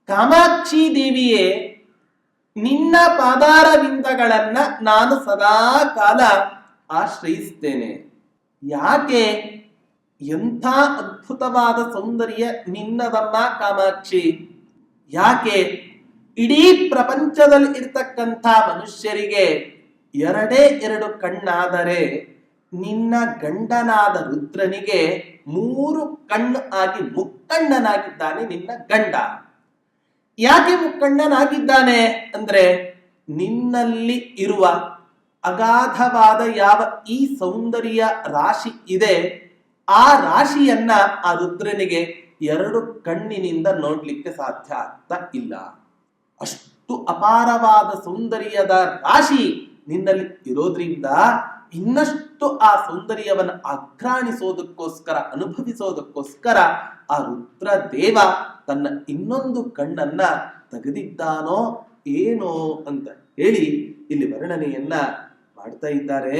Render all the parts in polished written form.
ಕಾಮಾಕ್ಷಿ ದೇವಿಯೇ, ನಿನ್ನ ಪಾದಾರವಿಂದಗಳನ್ನ ನಾನು ಸದಾ ಕಾಲ ಆಶ್ರಯಿಸ್ತೇನೆ. ಯಾಕೆ? ಎಂಥ ಅದ್ಭುತವಾದ ಸೌಂದರ್ಯ ನಿನ್ನದಮ್ಮ ಕಾಮಾಕ್ಷಿ. ಯಾಕೆ? ಇಡೀ ಪ್ರಪಂಚದಲ್ಲಿ ಇರ್ತಕ್ಕಂಥ ಮನುಷ್ಯರಿಗೆ ಎರಡೇ ಎರಡು ಕಣ್ಣಾದರೆ ನಿನ್ನ ಗಂಡನಾದ ರುದ್ರನಿಗೆ 3 ಕಣ್ಣು ಆಗಿ ಮುಕ್ಕಣ್ಣನಾಗಿದ್ದಾನೆ ನಿನ್ನ ಗಂಡ. ಯಾಕೆ ಮುಕ್ಕಣ್ಣನಾಗಿದ್ದಾನೆ ಅಂದ್ರೆ, ನಿನ್ನಲ್ಲಿ ಇರುವ ಅಗಾಧವಾದ ಯಾವ ಈ ಸೌಂದರ್ಯ ರಾಶಿ ಇದೆ, ಆ ರಾಶಿಯನ್ನ ಆ ರುದ್ರನಿಗೆ 2 ಕಣ್ಣಿನಿಂದ ನೋಡ್ಲಿಕ್ಕೆ ಸಾಧ್ಯ ಆಗ್ತಾ ಇಲ್ಲ. ಅಷ್ಟು ಅಪಾರವಾದ ಸೌಂದರ್ಯದ ರಾಶಿ ನಿನ್ನಲ್ಲಿ ಇರೋದ್ರಿಂದ ಇನ್ನಷ್ಟು ಆ ಸೌಂದರ್ಯವನ್ನು ಆಘ್ರಾಣಿಸೋದಕ್ಕೋಸ್ಕರ, ಅನುಭವಿಸೋದಕ್ಕೋಸ್ಕರ ಆ ರುದ್ರ ದೇವ ತನ್ನ ಇನ್ನೊಂದು ಕಣ್ಣನ್ನ ತೆಗೆದಿದ್ದಾನೋ ಏನೋ ಅಂತ ಹೇಳಿ ಇಲ್ಲಿ ವರ್ಣನೆಯನ್ನ ಮಾಡ್ತಾ ಇದ್ದಾರೆ.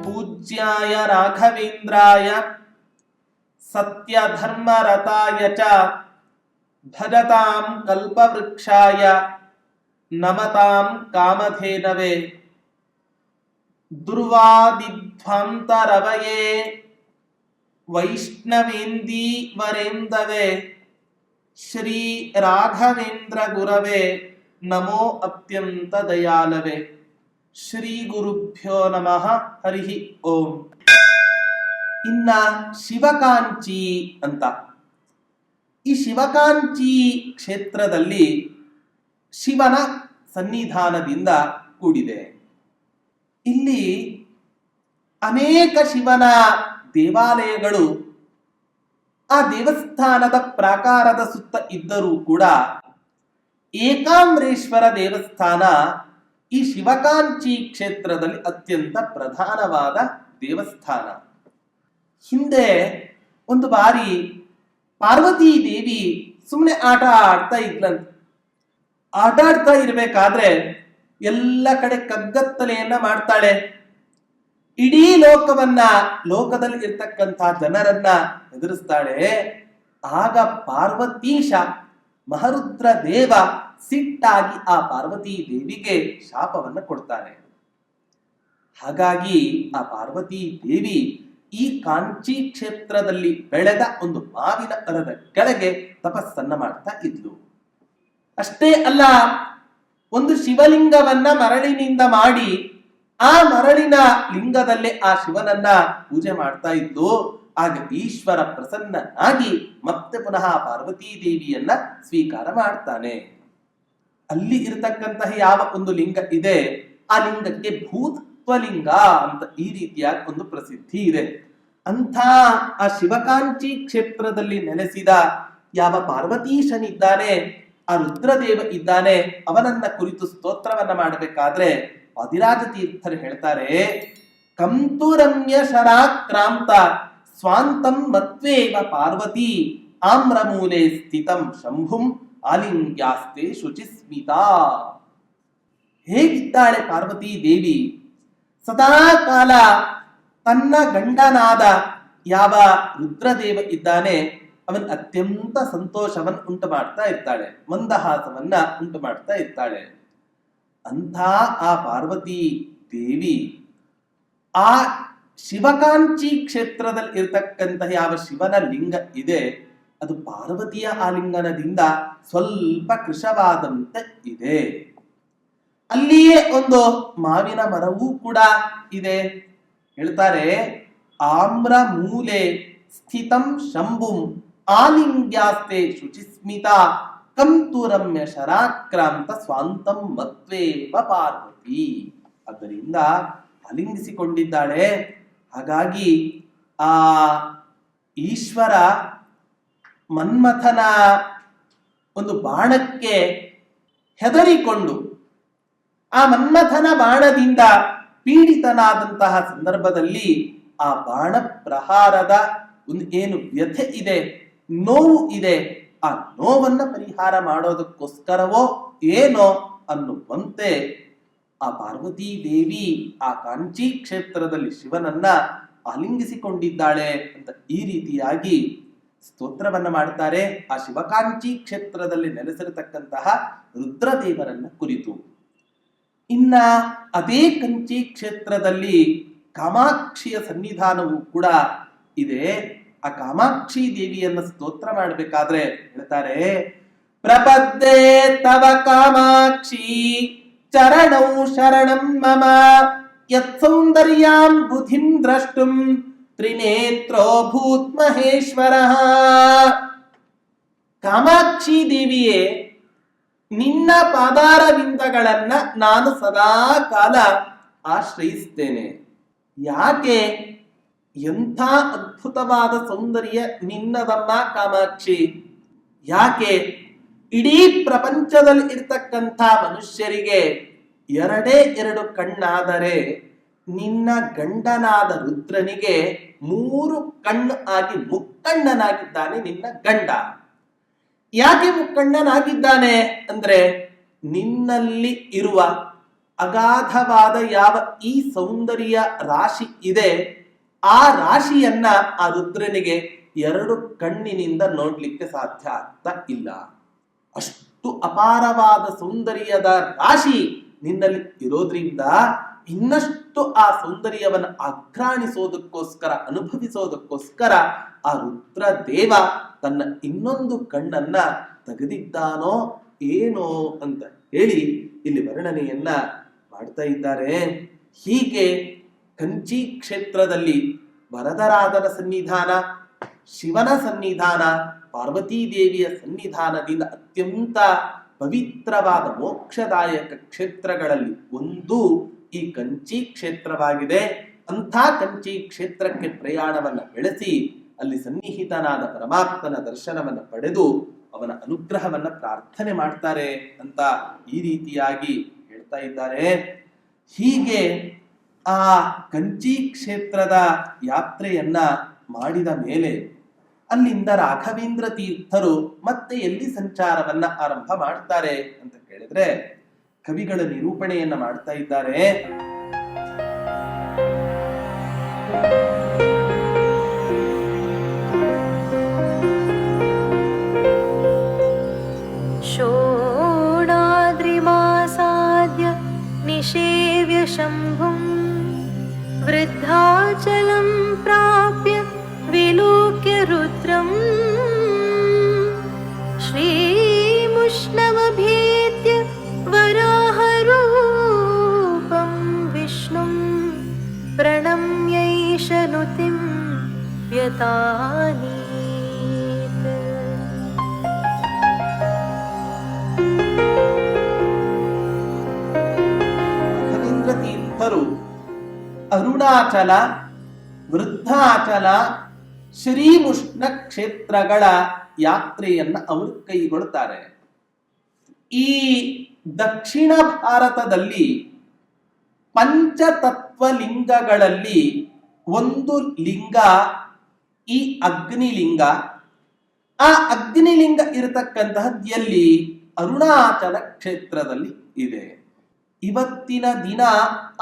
ಪೂಜ್ಯಾಯ ರಾಘವೇಂದ್ರಾಯ ಸತ್ಯಧರ್ಮರತಾಯ ಚ ಭಜತಾಂ ಕಲ್ಪವೃಕ್ಷಾಯ ನಮತಾಂ ಕಾಮಧೇನವೇ ದುರ್ವಾದಿಧ್ವಾಂತರವಯೇ ವೈಷ್ಣವೇಂದೀವರೇಂದವೇ ಶ್ರೀ ರಾಘವೇಂದ್ರ ಗುರವೇ ನಮೋ ಅತ್ಯಂತ ದಯಾಲವೇ. ಶ್ರೀ ಗುರುಭ್ಯೋ ನಮಃ. ಹರಿ ಓಂ. ಇನ್ನ ಶಿವಕಾಂಚಿ ಅಂತ, ಈ ಶಿವಕಾಂಚಿ ಕ್ಷೇತ್ರದಲ್ಲಿ ಶಿವನ ಸನ್ನಿಧಾನದಿಂದ ಕೂಡಿದೆ. ಇಲ್ಲಿ ಅನೇಕ ಶಿವನ ದೇವಾಲಯಗಳು ಆ ದೇವಸ್ಥಾನದ ಪ್ರಾಕಾರದ ಸುತ್ತ ಇದ್ದರೂ ಕೂಡ ಏಕಾಂಬರೇಶ್ವರ ದೇವಸ್ಥಾನ ಈ ಶಿವಕಾಂಚಿ ಕ್ಷೇತ್ರದಲ್ಲಿ ಅತ್ಯಂತ ಪ್ರಧಾನವಾದ ದೇವಸ್ಥಾನ. ಹಿಂದೆ ಒಂದು ಬಾರಿ ಪಾರ್ವತೀ ದೇವಿ ಸುಮ್ಮನೆ ಆಟ ಆಡ್ತಾ ಇದ್ಲಂತ. ಆಟಾಡ್ತಾ ಇರ್ಬೇಕಾದ್ರೆ ಎಲ್ಲ ಕಡೆ ಕಗ್ಗತ್ತಲೆಯನ್ನ ಮಾಡ್ತಾಳೆ. ಇಡೀ ಲೋಕದಲ್ಲಿ ಇರ್ತಕ್ಕಂಥ ಜನರನ್ನ ಎದುರಿಸ್ತಾಳೆ. ಆಗ ಪಾರ್ವತೀಶ ಮಹರುದ್ರ ದೇವ ಸಿಟ್ಟಾಗಿ ಆ ಪಾರ್ವತೀ ದೇವಿಗೆ ಶಾಪವನ್ನ ಕೊಡ್ತಾನೆ. ಹಾಗಾಗಿ ಆ ಪಾರ್ವತೀ ದೇವಿ ಈ ಕಾಂಚಿ ಕ್ಷೇತ್ರದಲ್ಲಿ ಬೆಳೆದ ಒಂದು ಮಾವಿನ ಮರದ ಕೆಳಗೆ ತಪಸ್ಸನ್ನ ಮಾಡ್ತಾ ಇದ್ಲು. ಅಷ್ಟೇ ಅಲ್ಲ, ಒಂದು ಶಿವಲಿಂಗವನ್ನ ಮರಳಿನಿಂದ ಮಾಡಿ ಆ ಮರಳಿನ ಲಿಂಗದಲ್ಲೇ ಆ ಶಿವನನ್ನ ಪೂಜೆ ಮಾಡ್ತಾ ಇದ್ದು. ಆಗ ಈಶ್ವರ ಪ್ರಸನ್ನನಾಗಿ ಮತ್ತೆ ಪುನಃ ಪಾರ್ವತೀ ದೇವಿಯನ್ನ ಸ್ವೀಕಾರ ಮಾಡ್ತಾನೆ. ಅಲ್ಲಿ ಇರತಕ್ಕಂತಹ ಯಾವ ಒಂದು ಲಿಂಗ ಇದೆ, ಆ ಲಿಂಗಕ್ಕೆ ಭೂತ್ವಲಿಂಗ ಅಂತ ಈ ರೀತಿಯಾಗಿ ಒಂದು ಪ್ರಸಿದ್ಧಿ ಇದೆ. ಅಂಥ ಆ ಶಿವಕಾಂಚಿ ಕ್ಷೇತ್ರದಲ್ಲಿ ನೆಲೆಸಿದ ಯಾವ ಪಾರ್ವತೀಶನಿದ್ದಾನೆ, ಆ ರುದ್ರದೇವ ಇದ್ದಾನೆ, ಅವನನ್ನ ಕುರಿತು ಸ್ತೋತ್ರವನ್ನ ಮಾಡಬೇಕಾದ್ರೆ ವಾದಿರಾಜ ತೀರ್ಥರು ಹೇಳ್ತಾರೆ, ಕಂತುರಮ್ಯ ಶರಾಕ್ರಾಂತ ಸ್ವಾಂತಂ ಮತ್ವೇವ ಪಾರ್ವತಿ ಆಮ್ರಮೂಲೆ ಸ್ಥಿತಂ ಶಂಭುಂ ಆಲಿಂಗ್ಯಾಸ್ತೆ ಶುಚಿಸ್ಮಿತಾ. ಹೇಗಿದ್ದಾಳೆ ಪಾರ್ವತೀ ದೇವಿ? ಸದಾ ಕಾಲ ತನ್ನ ಗಂಡನಾದ ಯಾವ ರುದ್ರದೇವ ಇದ್ದಾನೆ ಅವನ್ ಅತ್ಯಂತ ಸಂತೋಷವನ್ನು ಉಂಟು ಮಾಡ್ತಾ ಇರ್ತಾಳೆ, ಮಂದಹಾಸವನ್ನ ಉಂಟು ಮಾಡ್ತಾ ಇರ್ತಾಳೆ. ಅಂಥ ಆ ಪಾರ್ವತೀ ದೇವಿ ಆ ಶಿವಕಾಂಚಿ ಕ್ಷೇತ್ರದಲ್ಲಿ ಇರತಕ್ಕಂತಹ ಯಾವ ಶಿವನ ಲಿಂಗ ಇದೆ, ಅದು ಪಾರ್ವತಿಯ ಆಲಿಂಗನದಿಂದ ಸ್ವಲ್ಪ ಕೃಶವಾದಂತೆ ಇದೆ. ಅಲ್ಲಿಯೇ ಒಂದು ಮಾವಿನ ಮರವೂ ಕೂಡ ಇದೆ. ಹೇಳ್ತಾರೆ, ಆಮ್ರ ಮೂಲೆ ಸ್ಥಿತಂ ಶಂಭುಂ ಆಲಿಂಗ್ಯಾಸ್ತೆ ಶುಚಿಸ್ಮಿತ ಕಂತುರಮ್ಯ ಶರಾಕ್ರಾಂತ ಸ್ವಾಂತಂ ಮತ್ವೇವ ಪಾರ್ವತಿ. ಆದ್ದರಿಂದ ಆಲಿಂಗಿಸಿಕೊಂಡಿದ್ದಾಳೆ. ಹಾಗಾಗಿ ಆ ಈಶ್ವರ ಮನ್ಮಥನ ಒಂದು ಬಾಣಕ್ಕೆ ಹೆದರಿಕೊಂಡು ಆ ಮನ್ಮಥನ ಬಾಣದಿಂದ ಪೀಡಿತನಾದಂತಹ ಸಂದರ್ಭದಲ್ಲಿ ಆ ಬಾಣ ಪ್ರಹಾರದ ಒಂದು ಏನು ವ್ಯಥೆ ಇದೆ, ನೋವು ಇದೆ, ಆ ನೋವನ್ನ ಪರಿಹಾರ ಮಾಡೋದಕ್ಕೋಸ್ಕರವೋ ಏನೋ ಅನ್ನುವಂತೆ ಆ ಪಾರ್ವತೀ ದೇವಿ ಆ ಕಾಂಚಿ ಕ್ಷೇತ್ರದಲ್ಲಿ ಶಿವನನ್ನ ಆಲಿಂಗಿಸಿಕೊಂಡಿದ್ದಾಳೆ ಅಂತ ಈ ರೀತಿಯಾಗಿ ಸ್ತೋತ್ರವನ್ನ ಮಾಡ್ತಾರೆ ಆ ಶಿವಕಾಂಚಿ ಕ್ಷೇತ್ರದಲ್ಲಿ ನೆಲೆಸಿರತಕ್ಕಂತಹ ರುದ್ರದೇವರನ್ನ ಕುರಿತು. ಇನ್ನ ಅದೇ ಕಂಚಿ ಕ್ಷೇತ್ರದಲ್ಲಿ ಕಾಮಾಕ್ಷಿಯ ಸನ್ನಿಧಾನವೂ ಕೂಡ ಇದೆ. ಆ ಕಾಮಾಕ್ಷಿ ದೇವಿಯನ್ನ ಸ್ತೋತ್ರ ಮಾಡಬೇಕಾದ್ರೆ ಹೇಳ್ತಾರೆ, ಪ್ರಪದ್ಯೆ ತವ ಕಾಮಾಕ್ಷಿ ಚರಣೌ ಶರಣಂ ಮಮ ಯತ್ ಸೌಂದರ್ಯಾಂ ಬುದ್ಧಿಂ ದ್ರಷ್ಟುಂ ತ್ರಿನೇತ್ರೋ ಭೂತ್ ಮಹೇಶ್ವರ. ಕಾಮಾಕ್ಷಿ ದೇವಿಯೇ, ನಿನ್ನ ಪಾದಾರವಿಂದಗಳನ್ನ ನಾನು ಸದಾ ಕಾಲ ಆಶ್ರಯಿಸ್ತೇನೆ. ಯಾಕೆ? ಎಂಥ ಅದ್ಭುತವಾದ ಸೌಂದರ್ಯ ನಿನ್ನದಮ್ಮ ಕಾಮಾಕ್ಷಿ. ಯಾಕೆ? ಇಡೀ ಪ್ರಪಂಚದಲ್ಲಿ ಇರ್ತಕ್ಕಂಥ ಮನುಷ್ಯರಿಗೆ ಎರಡೇ ಎರಡು ಕಣ್ಣಾದರೆ ನಿನ್ನ ಗಂಡನಾದ ರುದ್ರನಿಗೆ 3 ಕಣ್ಣು ಆಗಿ ಮುಕ್ಕಣ್ಣನಾಗಿದ್ದಾನೆ ನಿನ್ನ ಗಂಡ. ಯಾಕೆ ಮುಕ್ಕಣ್ಣನಾಗಿದ್ದಾನೆ ಅಂದ್ರೆ, ನಿನ್ನಲ್ಲಿ ಇರುವ ಅಗಾಧವಾದ ಯಾವ ಈ ಸೌಂದರ್ಯ ರಾಶಿ ಇದೆ, ಆ ರಾಶಿಯನ್ನ ಆ ರುದ್ರನಿಗೆ 2 ಕಣ್ಣಿನಿಂದ ನೋಡ್ಲಿಕ್ಕೆ ಸಾಧ್ಯ ಆಗ್ತಾ ಇಲ್ಲ. ಅಷ್ಟು ಅಪಾರವಾದ ಸೌಂದರ್ಯದ ರಾಶಿ ನಿನ್ನಲ್ಲಿ ಇರೋದ್ರಿಂದ ಇನ್ನಷ್ಟು ಆ ಸೌಂದರ್ಯವನ್ನು ಆಘ್ರಾಣಿಸೋದಕ್ಕೋಸ್ಕರ, ಅನುಭವಿಸೋದಕ್ಕೋಸ್ಕರ ಆ ರುದ್ರ ದೇವ ತನ್ನ ಇನ್ನೊಂದು ಕಣ್ಣನ್ನ ತೆಗೆದಿದ್ದಾನೋ ಏನೋ ಅಂತ ಹೇಳಿ ಇಲ್ಲಿ ವರ್ಣನೆಯನ್ನ ಮಾಡ್ತಾ ಇದ್ದಾರೆ. ಹೀಗೆ ಕಂಚಿ ಕ್ಷೇತ್ರದಲ್ಲಿ ವರದರಾಜನ ಸನ್ನಿಧಾನ, ಶಿವನ ಸನ್ನಿಧಾನ, ಪಾರ್ವತೀ ದೇವಿಯ ಸನ್ನಿಧಾನದಿಂದ ಅತ್ಯಂತ ಪವಿತ್ರವಾದ ಮೋಕ್ಷದಾಯಕ ಕ್ಷೇತ್ರಗಳಲ್ಲಿ ಒಂದು ಈ ಕಂಚಿ ಕ್ಷೇತ್ರವಾಗಿದೆ. ಅಂಥ ಕಂಚಿ ಕ್ಷೇತ್ರಕ್ಕೆ ಪ್ರಯಾಣವನ್ನ ಬೆಳೆಸಿ ಅಲ್ಲಿ ಸನ್ನಿಹಿತನಾದ ಪರಮಾತ್ಮನ ದರ್ಶನವನ್ನ ಪಡೆದು ಅವನ ಅನುಗ್ರಹವನ್ನ ಪ್ರಾರ್ಥನೆ ಮಾಡ್ತಾರೆ ಅಂತ ಈ ರೀತಿಯಾಗಿ ಹೇಳ್ತಾ ಇದ್ದಾರೆ. ಹೀಗೆ ಆ ಕಂಚಿ ಕ್ಷೇತ್ರದ ಯಾತ್ರೆಯನ್ನ ಮಾಡಿದ ಮೇಲೆ ಅಲ್ಲಿಂದ ರಾಘವೇಂದ್ರ ತೀರ್ಥರು ಮತ್ತೆ ಎಲ್ಲಿ ಸಂಚಾರವನ್ನ ಆರಂಭ ಮಾಡ್ತಾರೆ ಅಂತ ಕೇಳಿದ್ರೆ ಕವಿಗಳ ನಿರೂಪಣೆಯನ್ನ ಮಾಡ್ತಾ ಇದ್ದಾರೆ. षोडाद्रिमासाद्य निषेव्य शम्भुं वृद्धाचलं प्राप्य विलोक्य रुद्रम् श्रीमुष्णमभेद्य वराहरूपं विष्णुं प्रणम्यैष नुतिं व्यतानीत्. ರಾಘವೇಂದ್ರ ತೀರ್ಥರು ಅರುಣಾಚಲ, ವೃದ್ಧಾಚಲ, ಶ್ರೀಮುಷ್ಣ ಕ್ಷೇತ್ರಗಳ ಯಾತ್ರೆಯನ್ನ ಅವರು ಕೈಗೊಳ್ಳುತ್ತಾರೆ. ಈ ದಕ್ಷಿಣ ಭಾರತದಲ್ಲಿ ಪಂಚತತ್ವ ಲಿಂಗಗಳಲ್ಲಿ ಒಂದು ಲಿಂಗ ಈ ಅಗ್ನಿಲಿಂಗ. ಆ ಅಗ್ನಿಲಿಂಗ ಇರತಕ್ಕಂತಹದ್ದು ಎಲ್ಲಿ? ಅರುಣಾಚಲ ಕ್ಷೇತ್ರದಲ್ಲಿ ಇದೆ. ಇವತ್ತಿನ ದಿನ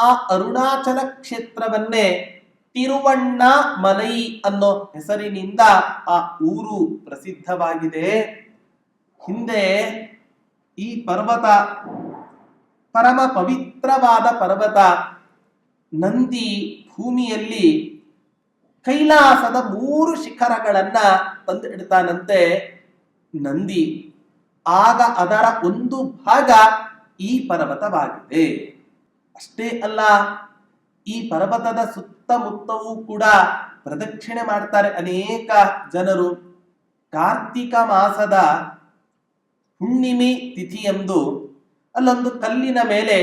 ಆ ಅರುಣಾಚಲ ಕ್ಷೇತ್ರವನ್ನೇ ತಿರುವಣ್ಣಾಮಲೈ ಅನ್ನೋ ಹೆಸರಿನಿಂದ ಆ ಊರು ಪ್ರಸಿದ್ಧವಾಗಿದೆ. ಹಿಂದೆ ಈ ಪರ್ವತ ಪರಮ ಪವಿತ್ರವಾದ ಪರ್ವತ ನಂದಿ ಭೂಮಿಯಲ್ಲಿ ಕೈಲಾಸದ 3 ಶಿಖರಗಳನ್ನ ತಂದು ಇಡ್ತಾನಂತೆ ನಂದಿ. ಆಗ ಅದರ ಒಂದು ಭಾಗ ಈ ಪರ್ವತವಾಗಿದೆ. ಅಷ್ಟೇ ಅಲ್ಲ, ಈ ಪರ್ವತದ ಸುತ್ತಮುತ್ತವೂ ಕೂಡ ಪ್ರದಕ್ಷಿಣೆ ಮಾಡ್ತಾರೆ ಅನೇಕ ಜನರು. ಕಾರ್ತಿಕ ಮಾಸದ ಹುಣ್ಣಿಮೆ ತಿಥಿಯಂದು ಅಲ್ಲೊಂದು ಕಲ್ಲಿನ ಮೇಲೆ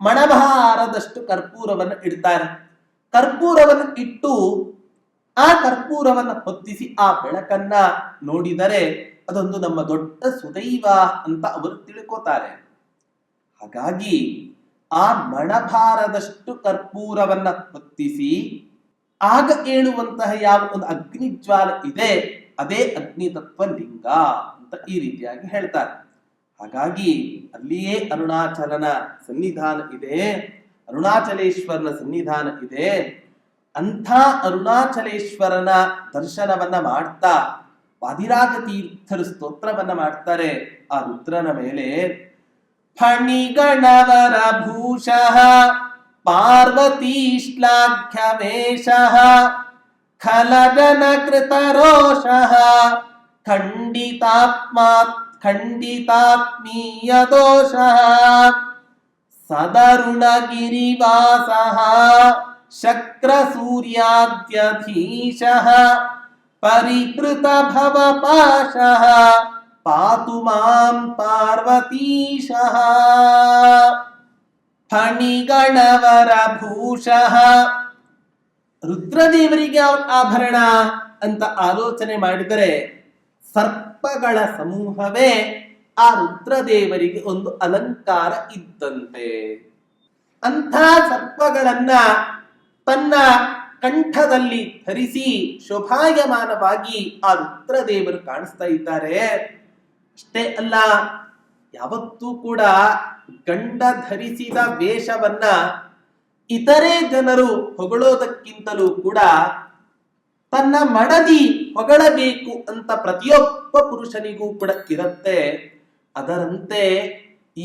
ಮಣಭಾರದಷ್ಟು ಕರ್ಪೂರವನ್ನು ಇಡ್ತಾರೆ. ಕರ್ಪೂರವನ್ನು ಇಟ್ಟು ಆ ಕರ್ಪೂರವನ್ನು ಹೊತ್ತಿಸಿ ಆ ಬೆಳಕನ್ನ ನೋಡಿದರೆ ಅದೊಂದು ನಮ್ಮ ದೊಡ್ಡ ಸುದೈವ ಅಂತ ಅವರು ತಿಳ್ಕೋತಾರೆ. ಹಾಗಾಗಿ ಆ ಮಣಭಾರದಷ್ಟು ಕರ್ಪೂರವನ್ನ ಹೊತ್ತಿಸಿ ಆಗ ಏಳುವಂತಹ ಯಾವ ಒಂದು ಅಗ್ನಿಜ್ವಾಲ ಇದೆ, ಅದೇ ಅಗ್ನಿ ತತ್ವ ಲಿಂಗ ಅಂತ ಅಂತ ಈ ರೀತಿಯಾಗಿ ಹೇಳ್ತಾರೆ. ಹಾಗಾಗಿ ಅಲ್ಲಿಯೇ ಅರುಣಾಚಲನ ಸನ್ನಿಧಾನ ಇದೆ, ಅರುಣಾಚಲೇಶ್ವರನ ಸನ್ನಿಧಾನ ಇದೆ. ಅಂಥ ಅರುಣಾಚಲೇಶ್ವರನ ದರ್ಶನವನ್ನ ಮಾಡ್ತಾ ವಾದಿರಾಜ ತೀರ್ಥರು ಸ್ತೋತ್ರವನ್ನ ಮಾಡ್ತಾರೆ ಆ ರುದ್ರನ ಮೇಲೆ. ಫಣಿಗಣವರ ಭೂಷಃ ಪಾರ್ವತೀ ಶ್ಲಾಘ್ಯವೇಷಃ ಖಲಜನ ಕೃತರೋಷಃ ಖಂಡಿತಾತ್ಮೀಯ ದೋಷಃ ಸದರುಣಗಿರಿವಾಸಃ ಶಕ್ರ ಸೂರ್ಯಾದ್ಯಧೀಶಃ ಪರಿಕೃತ ಭವಪಾಶಃ ಪಾತು ಮಾಂ ಪಾರ್ವತೀಶಃ. ಫಣಿಗಣವರ ಭೂಷಃ, ರುದ್ರದೇವರಿಗೆ ಆಭರಣ ಅಂತ ಆಲೋಚನೆ ಮಾಡಿದರೆ ಸರ್ಪಗಳ ಸಮೂಹವೇ ಆ ರುದ್ರದೇವರಿಗೆ ಒಂದು ಅಲಂಕಾರ ಇದ್ದಂತೆ. ಅಂಥ ಸರ್ಪಗಳನ್ನ ತನ್ನ ಕಂಠದಲ್ಲಿ ಧರಿಸಿ ಶೋಭಾಯಮಾನವಾಗಿ ಆ ರುದ್ರದೇವರು ಕಾಣಿಸ್ತಾ ಇದ್ದಾರೆ. ಅಷ್ಟೇ ಅಲ್ಲ, ಯಾವತ್ತೂ ಕೂಡ ಗಂಡ ಧರಿಸಿದ ವೇಷವನ್ನ ಇತರೆ ಜನರು ಹೊಗಳೋದಕ್ಕಿಂತಲೂ ಕೂಡ ತನ್ನ ಮಡದಿ ಹೊಗಳಬೇಕು ಅಂತ ಪ್ರತಿಯೊಬ್ಬ ಪುರುಷನಿಗೂ ಕೂಡ ಇರುತ್ತೆ. ಅದರಂತೆ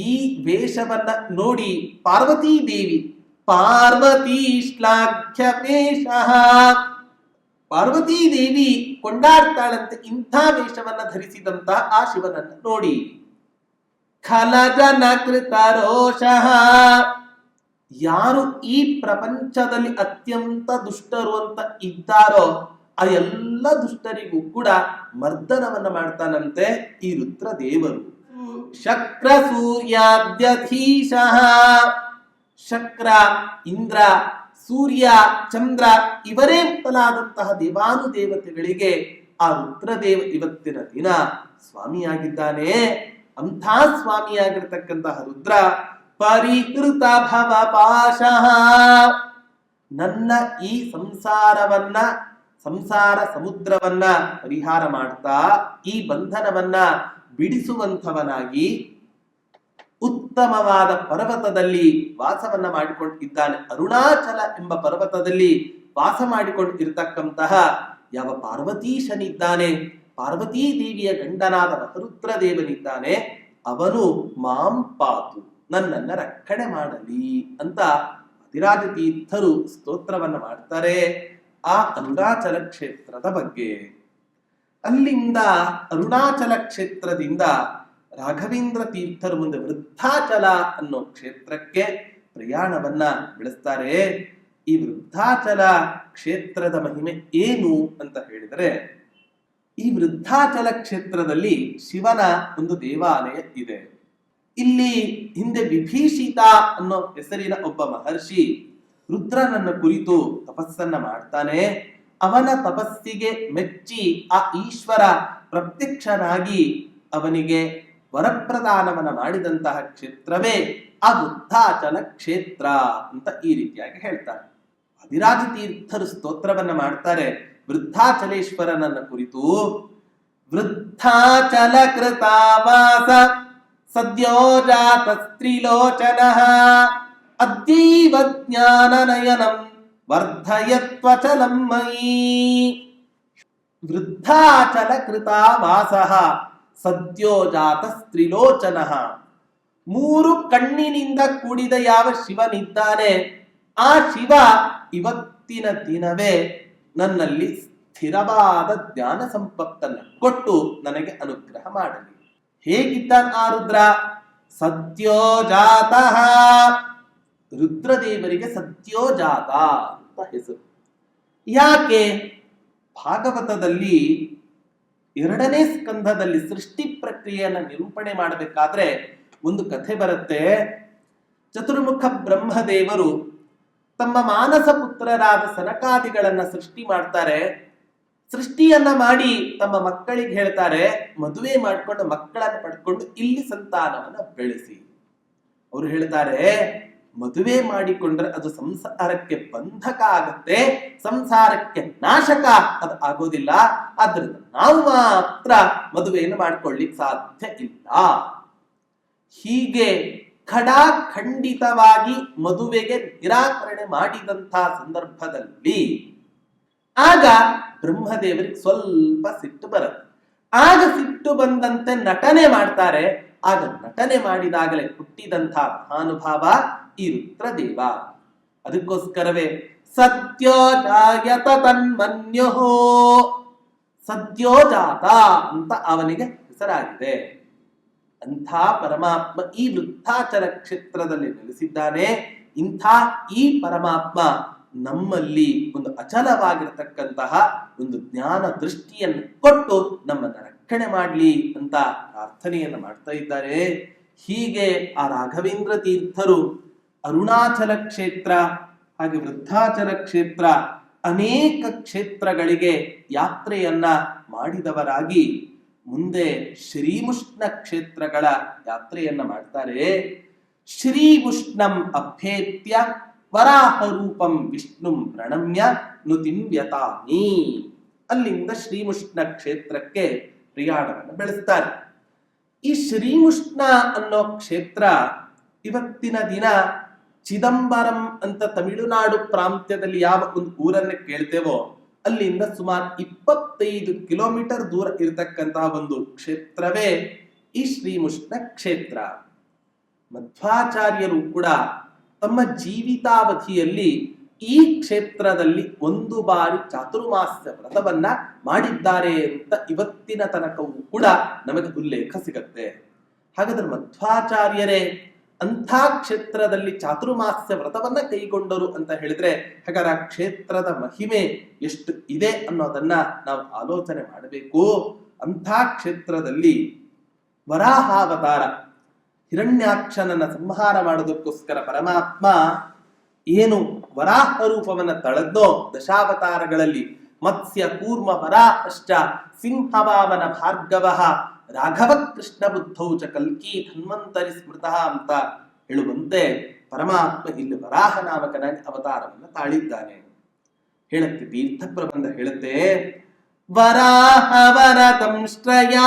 ಈ ವೇಷವನ್ನ ನೋಡಿ ಪಾರ್ವತೀ ದೇವಿ ಪಾರ್ವತೀ ಶ್ಲಾಘ್ಯ ವೇಷಃ, ಪಾರ್ವತೀ ದೇವಿ ಕೊಂಡಾಡ್ತಾಳಂತೆ ಇಂಥ ವೇಷವನ್ನ ಧರಿಸಿದಂತ ಆ ಶಿವನನ್ನ ನೋಡಿ. ಖಲಜನ ಕೃತ ರೋಷಃ, ಯಾರು ಈ ಪ್ರಪಂಚದಲ್ಲಿ ಅತ್ಯಂತ ದುಷ್ಟರು ಅಂತ ಇದ್ದಾರೋ ಆ ಎಲ್ಲ ದುಷ್ಟರಿಗೂ ಕೂಡ ಮರ್ದನವನ್ನ ಮಾಡ್ತಾನಂತೆ ಈ ರುದ್ರ ದೇವರು. ಶಕ್ರ ಸೂರ್ಯಾದ್ಯಧೀಶಃ, ಶಕ್ರ, ಇಂದ್ರ, ಸೂರ್ಯ, ಚಂದ್ರ ಇವರೇ ಮೊದಲಾದಂತಹ ದೇವಾನುದೇವತೆಗಳಿಗೆ ಆ ರುದ್ರದೇವ ಇವತ್ತಿನ ದಿನ ಸ್ವಾಮಿಯಾಗಿದ್ದಾನೆ. ಅಂಥ ಸ್ವಾಮಿಯಾಗಿರ್ತಕ್ಕಂತಹ ರುದ್ರ ಪರಿಕೃತ ಭವ ಪಾಶಃ, ನನ್ನ ಈ ಸಂಸಾರ ಸಮುದ್ರವನ್ನ ಪರಿಹಾರ ಮಾಡ್ತಾ ಈ ಬಂಧನವನ್ನ ಬಿಡಿಸುವಂಥವನಾಗಿ ಉತ್ತಮವಾದ ಪರ್ವತದಲ್ಲಿ ವಾಸವನ್ನ ಮಾಡಿಕೊಂಡಿದ್ದಾನೆ. ಅರುಣಾಚಲ ಎಂಬ ಪರ್ವತದಲ್ಲಿ ವಾಸ ಮಾಡಿಕೊಂಡಿರ್ತಕ್ಕಂತಹ ಯಾವ ಪಾರ್ವತೀಶನಿದ್ದಾನೆ, ಪಾರ್ವತೀ ದೇವಿಯ ಗಂಡನಾದ ಮಹರುದ್ರ ದೇವನಿದ್ದಾನೆ, ಅವನು ಮಾಂ ಪಾತು, ನನ್ನನ್ನ ರಕ್ಷಣೆ ಮಾಡಲಿ ಅಂತ ಅಧಿರಾಜ ತೀರ್ಥರು ಸ್ತೋತ್ರವನ್ನ ಮಾಡ್ತಾರೆ ಆ ಅರುಣಾಚಲ ಕ್ಷೇತ್ರದ ಬಗ್ಗೆ. ಅಲ್ಲಿಂದ ಅರುಣಾಚಲ ಕ್ಷೇತ್ರದಿಂದ ರಾಘವೇಂದ್ರ ತೀರ್ಥರು ಮುಂದೆ ವೃದ್ಧಾಚಲ ಅನ್ನೋ ಕ್ಷೇತ್ರಕ್ಕೆ ಪ್ರಯಾಣವನ್ನ ಬೆಳೆಸ್ತಾರೆ. ಈ ವೃದ್ಧಾಚಲ ಕ್ಷೇತ್ರದ ಮಹಿಮೆ ಏನು ಅಂತ ಹೇಳಿದರೆ, ಈ ವೃದ್ಧಾಚಲ ಕ್ಷೇತ್ರದಲ್ಲಿ ಶಿವನ ಒಂದು ದೇವಾಲಯ ಇದೆ. ಇಲ್ಲಿ ಹಿಂದೆ ವಿಭೀಷಿತ ಅನ್ನೋ ಹೆಸರಿನ ಒಬ್ಬ ಮಹರ್ಷಿ ರುದ್ರನನ್ನ ಕುರಿತು ತಪಸ್ಸನ್ನ ಮಾಡ್ತಾನೆ. ಅವನ ತಪಸ್ಸಿಗೆ ಮೆಚ್ಚಿ ಆ ಈಶ್ವರ ಪ್ರತ್ಯಕ್ಷನಾಗಿ ಅವನಿಗೆ ವರಪ್ರದಾನವನ್ನ ಮಾಡಿದಂತಹ ಕ್ಷೇತ್ರವೇ ಆ ವೃದ್ಧಾಚಲ ಕ್ಷೇತ್ರ ಅಂತ ಈ ರೀತಿಯಾಗಿ ಹೇಳ್ತಾರೆ. ಅಧಿರಾಜ ತೀರ್ಥರು ಸ್ತೋತ್ರವನ್ನ ಮಾಡ್ತಾರೆ ವೃದ್ಧಾಚಲೇಶ್ವರನನ್ನ ಕುರಿತು. ವೃದ್ಧಾಚಲ ಕೃತಾವಾಸ ಸದ್ಯೋಜಾತ ಸ್ತ್ರೀಲೋಚನಃ ಅದ್ಯೈವ ಜ್ಞಾನನಯನಂ ವರ್ಧಯತ್ವಚಲಂ ಮಯಿ. ವೃದ್ಧಾಚಲ ಕೃತಾವಾಸಃ ಸದ್ಯೋಜಾತ ಸ್ತ್ರೀಲೋಚನಃ, ಮೂರು ಕಣ್ಣಿನಿಂದ ಕೂಡಿದ ಯಾವ ಶಿವನಿದ್ದಾನೆ ಆ ಶಿವ ಇವತ್ತಿನ ದಿನವೇ ನನ್ನಲ್ಲಿ ಸ್ಥಿರವಾದ ಜ್ಞಾನ ಸಂಪತ್ತನ್ನು ಕೊಟ್ಟು ನನಗೆ ಅನುಗ್ರಹ ಮಾಡಲಿ. ಹೇಗಿದ್ದಾನೆ ಆ ರುದ್ರ? ಸದ್ಯೋಜಾತಃ, ರುದ್ರದೇವರಿಗೆ ಸದ್ಯೋಜಾತ ಅಂತ ಹೆಸರು. ಯಾಕೆ? ಭಾಗವತದಲ್ಲಿ 2ನೇ ಸ್ಕಂಧದಲ್ಲಿ ಸೃಷ್ಟಿ ಪ್ರಕ್ರಿಯೆಯನ್ನು ನಿರೂಪಣೆ ಮಾಡಬೇಕಾದ್ರೆ ಒಂದು ಕಥೆ ಬರುತ್ತೆ. ಚತುರ್ಮುಖ ಬ್ರಹ್ಮದೇವರು ತಮ್ಮ ಮಾನಸ ಪುತ್ರರಾದ ಸನಕಾದಿಗಳನ್ನ ಸೃಷ್ಟಿ ಮಾಡ್ತಾರೆ. ಸೃಷ್ಟಿಯನ್ನ ಮಾಡಿ ತಮ್ಮ ಮಕ್ಕಳಿಗೆ ಹೇಳ್ತಾರೆ, ಮದುವೆ ಮಾಡಿಕೊಂಡು ಮಕ್ಕಳನ್ನು ಪಡ್ಕೊಂಡು ಇಲ್ಲಿ ಸಂತಾನವನ್ನ ಬೆಳೆಸಿ. ಅವರು ಹೇಳ್ತಾರೆ, ಮದುವೆ ಮಾಡಿಕೊಂಡ್ರೆ ಅದು ಸಂಸಾರಕ್ಕೆ ಬಂಧಕ ಆಗತ್ತೆ, ಸಂಸಾರಕ್ಕೆ ನಾಶಕ ಅದು ಆಗೋದಿಲ್ಲ. ಆದ್ರಿಂದ ನಾವು ಮಾತ್ರ ಮದುವೆಯನ್ನು ಮಾಡ್ಕೊಳ್ಳಿಕ್ ಸಾಧ್ಯ ಇಲ್ಲ. ಹೀಗೆ ಖಡಾಖಂಡಿತವಾಗಿ ಮದುವೆಗೆ ನಿರಾಕರಣೆ ಮಾಡಿದಂತಹ ಸಂದರ್ಭದಲ್ಲಿ ಆಗ ಬ್ರಹ್ಮದೇವರಿಗೆ ಸ್ವಲ್ಪ ಸಿಟ್ಟು ಬರುತ್ತೆ. ಆಗ ಸಿಟ್ಟು ಬಂದಂತೆ ನಟನೆ ಮಾಡ್ತಾರೆ. ಆಗ ನಟನೆ ಮಾಡಿದಾಗಲೇ ಹುಟ್ಟಿದಂತಹ ಮಹಾನುಭಾವ ಈ ರುದ್ರದೇವ. ಅದಕ್ಕೋಸ್ಕರವೇ ಸದ್ಯೋಜಾಯತ ತನ್ಮನ್ಯೋ, ಸದ್ಯೋಜಾತ ಅಂತ ಅವನಿಗೆ ಹೆಸರಾಗಿದೆ. ಅಂಥ ಪರಮಾತ್ಮ ಈ ವೃದ್ಧಾಚಲ ಕ್ಷೇತ್ರದಲ್ಲಿ ನೆಲೆಸಿದ್ದಾನೆ. ಇಂಥ ಈ ಪರಮಾತ್ಮ ನಮ್ಮಲ್ಲಿ ಒಂದು ಅಚಲವಾಗಿರತಕ್ಕಂತಹ ಒಂದು ಜ್ಞಾನ ದೃಷ್ಟಿಯನ್ನು ಕೊಟ್ಟು ನಮ್ಮನ್ನು ರಕ್ಷಣೆ ಮಾಡಲಿ ಅಂತ ಪ್ರಾರ್ಥನೆಯನ್ನು ಮಾಡ್ತಾ ಇದ್ದಾರೆ. ಹೀಗೆ ಆ ರಾಘವೇಂದ್ರ ತೀರ್ಥರು ಅರುಣಾಚಲ ಕ್ಷೇತ್ರ ಹಾಗೆ ವೃದ್ಧಾಚಲ ಕ್ಷೇತ್ರ ಅನೇಕ ಕ್ಷೇತ್ರಗಳಿಗೆ ಯಾತ್ರೆಯನ್ನ ಮಾಡಿದವರಾಗಿ ಮುಂದೆ ಶ್ರೀಮುಷ್ಣ ಕ್ಷೇತ್ರಗಳ ಯಾತ್ರೆಯನ್ನ ಮಾಡ್ತಾರೆ. ಶ್ರೀಮುಷ್ಣಂ ಅಭ್ಯೇತ್ಯ ವರಾಹ ರೂಪಂ ವಿಷ್ಣುಂ ಪ್ರಣಮ್ಯ ನುತಿಂ ವ್ಯತಾನಿ. ಅಲ್ಲಿಂದ ಶ್ರೀಮುಷ್ಣ ಕ್ಷೇತ್ರಕ್ಕೆ ಪ್ರಯಾಣವನ್ನು ಬೆಳೆಸ್ತಾರೆ. ಈ ಶ್ರೀಮುಷ್ಣ ಅನ್ನೋ ಕ್ಷೇತ್ರ ಇವತ್ತಿನ ದಿನ ಚಿದಂಬರಂ ಅಂತ ತಮಿಳುನಾಡು ಪ್ರಾಂತ್ಯದಲ್ಲಿ ಯಾವ ಒಂದು ಊರನ್ನ ಕೇಳ್ತೇವೋ ಅಲ್ಲಿಂದ ಸುಮಾರು 25 ಕಿಲೋಮೀಟರ್ ದೂರ ಇರತಕ್ಕಂತಹ ಒಂದು ಕ್ಷೇತ್ರವೇ ಈ ಶ್ರೀಮುಷ್ಣ ಕ್ಷೇತ್ರ. ಮಧ್ವಾಚಾರ್ಯರು ಕೂಡ ತಮ್ಮ ಜೀವಿತಾವಧಿಯಲ್ಲಿ ಈ ಕ್ಷೇತ್ರದಲ್ಲಿ ಒಂದು ಬಾರಿ ಚಾತುರ್ಮಾಸ್ಯ ವ್ರತವನ್ನ ಮಾಡಿದ್ದಾರೆ ಅಂತ ಇವತ್ತಿನ ತನಕವೂ ಕೂಡ ನಮಗೆ ಉಲ್ಲೇಖ ಸಿಗತ್ತೆ. ಹಾಗಾದ್ರೆ ಮಧ್ವಾಚಾರ್ಯರೇ ಅಂಥ ಕ್ಷೇತ್ರದಲ್ಲಿ ಚಾತುರ್ಮಾಸ್ಯ ವ್ರತವನ್ನ ಕೈಗೊಂಡರು ಅಂತ ಹೇಳಿದ್ರೆ ಹಾಗಾದ್ರೆ ಆ ಕ್ಷೇತ್ರದ ಮಹಿಮೆ ಎಷ್ಟು ಇದೆ ಅನ್ನೋದನ್ನ ನಾವು ಆಲೋಚನೆ ಮಾಡಬೇಕು. ಅಂಥ ಕ್ಷೇತ್ರದಲ್ಲಿ ವರಾಹಾವತಾರ ಹಿರಣ್ಯಾಕ್ಷನನ್ನ ಸಂಹಾರ ಮಾಡೋದಕ್ಕೋಸ್ಕರ ಪರಮಾತ್ಮ ಏನು ವರಾಹ ರೂಪವನ್ನ ತಳೆದೋ ದಶಾವತಾರಗಳಲ್ಲಿ ಮತ್ಸ್ಯ ಕೂರ್ಮ ವರಾಹಶ್ಚ ಸಿಂಹವಾಮನ ಭಾರ್ಗವಃ ರಾಘವ ಕೃಷ್ಣ ಬುದ್ಧೌ ಚ ಕಲ್ಕಿ ಧನ್ವಂತರಿ ಸ್ಮೃತಃ ಅಂತ ಹೇಳುವಂತೆ ಪರಮಾತ್ಮ ಇಲ್ಲಿ ವರಾಹ ನಾಮಕನಾಗಿ ಅವತಾರವನ್ನು ತಾಳಿದ್ದಾನೆ. ಹೇಳುತ್ತೆ ತೀರ್ಥ ಪ್ರಬಂಧ ಹೇಳುತ್ತೆ, ವರಾಹ ವರದಂಶ್ರಯ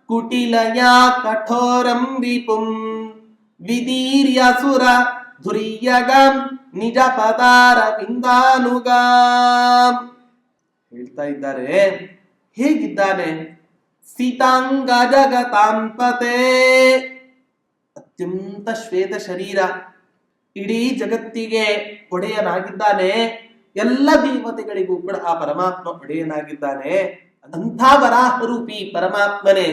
ಕುಟಿಲಯ ಕಠೋರಂ ವಿಪುಂ ವಿದೀರ್ಯ ಸುರ ಧುರ್ಯಗಂ ನಿಜ ಪದಾರ ವಿಂದಾನುಗಾಂ. ಹೇಳ್ತಾ ಇದ್ದಾರೆ ಹೇಗಿದ್ದಾನೆ. ಸೀತಾಂಗ ಜಗತಾಂಪತೆ, ಅತ್ಯಂತ ಶ್ವೇತ ಶರೀರ, ಇಡೀ ಜಗತ್ತಿಗೆ ಒಡೆಯನಾಗಿದ್ದಾನೆ. ಎಲ್ಲ ದೇವತೆಗಳಿಗೂ ಕೂಡ ಆ ಪರಮಾತ್ಮ ಒಡೆಯನಾಗಿದ್ದಾನೆ. ಅಂಥ ವರಾಹರೂಪಿ ಪರಮಾತ್ಮನೇ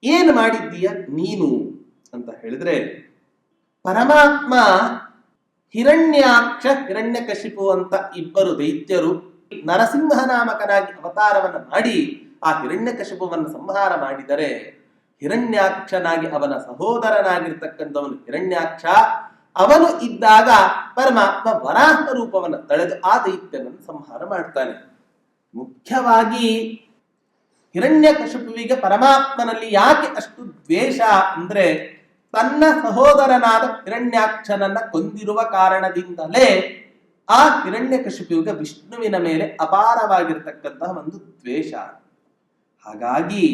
ಏನು ಮಾಡಿದ್ದೀಯ ನೀನು ಅಂತ ಹೇಳಿದ್ರೆ, ಪರಮಾತ್ಮ ಹಿರಣ್ಯಾಕ್ಷ ಹಿರಣ್ಯಕಶಿಪು ಅಂತ ಇಬ್ಬರು ದೈತ್ಯರು ನರಸಿಂಹ ನಾಮಕನಾಗಿ ಅವತಾರವನ್ನು ಮಾಡಿ ಆ ಹಿರಣ್ಯಕಶಿಪುವನ್ನು ಸಂಹಾರ ಮಾಡಿದರೆ, ಹಿರಣ್ಯಾಕ್ಷನಾಗಿ ಅವನ ಸಹೋದರನಾಗಿರ್ತಕ್ಕಂಥವನು ಹಿರಣ್ಯಾಕ್ಷ ಅವನು ಇದ್ದಾಗ ಪರಮಾತ್ಮ ವರಾಹ ರೂಪವನ್ನು ತಳೆದು ಆ ದೈತ್ಯನನ್ನು ಸಂಹಾರ ಮಾಡ್ತಾನೆ. ಮುಖ್ಯವಾಗಿ ಹಿರಣ್ಯಕಶಿಪುವಿಗೆ ಪರಮಾತ್ಮನಲ್ಲಿ ಯಾಕೆ ಅಷ್ಟು ದ್ವೇಷ ಅಂದ್ರೆ, ತನ್ನ ಸಹೋದರನಾದ ಹಿರಣ್ಯಾಕ್ಷನನ್ನ ಕೊಂದಿರುವ ಕಾರಣದಿಂದಲೇ ಆ ಹಿರಣ್ಯಕಶಿಪುವಿಗೆ ವಿಷ್ಣುವಿನ ಮೇಲೆ ಅಪಾರವಾಗಿರ್ತಕ್ಕಂತಹ ಒಂದು ದ್ವೇಷ. ಹಾಗಾಗಿ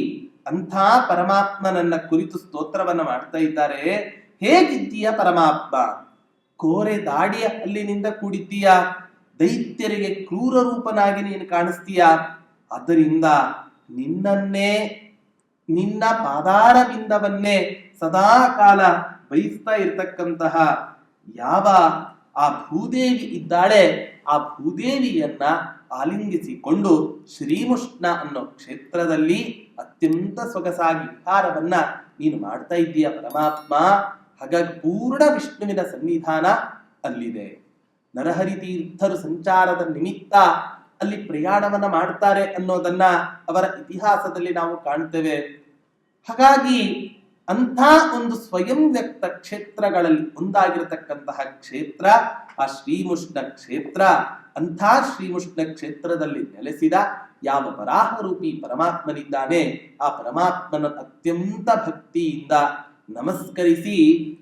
ಅಂಥ ಪರಮಾತ್ಮನನ್ನ ಕುರಿತು ಸ್ತೋತ್ರವನ್ನ ಮಾಡ್ತಾ ಇದ್ದಾರೆ. ಹೇಗಿದ್ದೀಯ ಪರಮಾತ್ಮ, ಕೋರೆ ದಾಡಿಯ ಹಲ್ಲಿನಿಂದ ಕೂಡಿದ್ದೀಯ, ದೈತ್ಯರಿಗೆ ಕ್ರೂರ ರೂಪನಾಗಿ ನೀನು ಕಾಣಿಸ್ತೀಯ. ಆದ್ದರಿಂದ ನಿನ್ನನ್ನೇ ನಿನ್ನ ಪಾದಾರವಿಂದವನ್ನೇ ಸದಾ ಕಾಲ ಬಯಸ್ತಾ ಇರ್ತಕ್ಕಂತಹ ಯಾವ ಆ ಭೂದೇವಿ ಇದ್ದಾಳೆ, ಆ ಭೂದೇವಿಯನ್ನ ಆಲಿಂಗಿಸಿಕೊಂಡು ಶ್ರೀಮುಷ್ಣ ಅನ್ನೋ ಕ್ಷೇತ್ರದಲ್ಲಿ ಅತ್ಯಂತ ಸೊಗಸಾಗಿ ವಿಹಾರವನ್ನ ನೀನು ಮಾಡ್ತಾ ಇದ್ದೀಯ ಪರಮಾತ್ಮ. ಹಾಗಾಗಿ ಪೂರ್ಣ ವಿಷ್ಣುವಿನ ಸನ್ನಿಧಾನ ಅಲ್ಲಿದೆ. ನರಹರಿ ತೀರ್ಥರು ಸಂಚಾರದ ನಿಮಿತ್ತ ಅಲ್ಲಿ ಪ್ರಯಾಣವನ್ನ ಮಾಡ್ತಾರೆ ಅನ್ನೋದನ್ನ ಅವರ ಇತಿಹಾಸದಲ್ಲಿ ನಾವು ಕಾಣ್ತೇವೆ. ಹಾಗಾಗಿ ಅಂಥ ಒಂದು ಸ್ವಯಂ ವ್ಯಕ್ತ ಕ್ಷೇತ್ರಗಳಲ್ಲಿ ಒಂದಾಗಿರತಕ್ಕಂತಹ ಕ್ಷೇತ್ರ ಆ ಶ್ರೀಮುಷ್ಣ ಕ್ಷೇತ್ರ. ಅಂಥ ಶ್ರೀಮುಷ್ಣ ಕ್ಷೇತ್ರದಲ್ಲಿ ನೆಲೆಸಿದ ಯಾವ ವರಾಹ ರೂಪಿ ಪರಮಾತ್ಮನಿದ್ದಾನೆ, ಆ ಪರಮಾತ್ಮನ ಅತ್ಯಂತ ಭಕ್ತಿಯಿಂದ ನಮಸ್ಕರಿಸಿ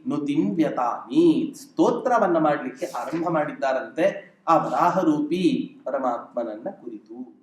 ನುತಿಂ ವ್ಯತಾಮಿ ಸ್ತೋತ್ರವನ್ನ ಮಾಡಲಿಕ್ಕೆ ಆರಂಭ ಮಾಡಿದ್ದಾರಂತೆ ಆ ವರಾಹರೂಪಿ ಪರಮಾತ್ಮನನ್ನ ಕುರಿತು.